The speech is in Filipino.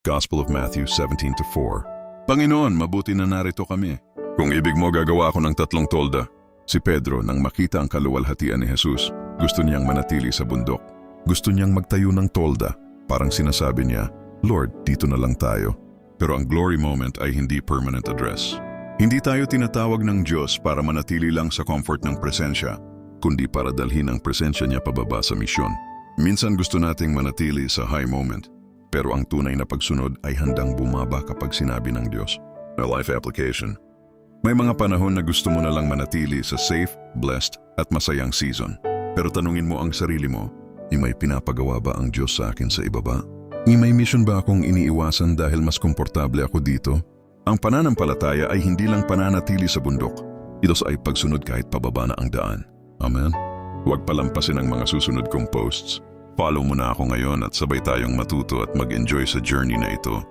Gospel of Matthew 17:4. Panginoon, mabuti na narito kami. Kung ibig mo, gagawa ako ng 3 tolda. Si Pedro, nang makita ang kaluwalhatian ni Jesus, gusto niyang manatili sa bundok. Gusto niyang magtayo ng tolda. Parang sinasabi niya, Lord, dito na lang tayo. Pero ang glory moment ay hindi permanent address. Hindi tayo tinatawag ng Diyos para manatili lang sa comfort ng presensya, kundi para dalhin ang presensya niya pababa sa misyon. Minsan gusto nating manatili sa high moment, pero ang tunay na pagsunod ay handang bumaba kapag sinabi ng Diyos. A life application. May mga panahon na gusto mo na lang manatili sa safe, blessed at masayang season. Pero tanungin mo ang sarili mo, may pinapagawa ba ang Diyos sa akin sa ibaba? May mission ba akong iniiwasan dahil mas komportable ako dito? Ang pananampalataya ay hindi lang pananatili sa bundok. Ito ay pagsunod kahit pababa na ang daan. Amen? Huwag palampasin ang mga susunod kong posts. Follow mo na ako ngayon at sabay tayong matuto at mag-enjoy sa journey na ito.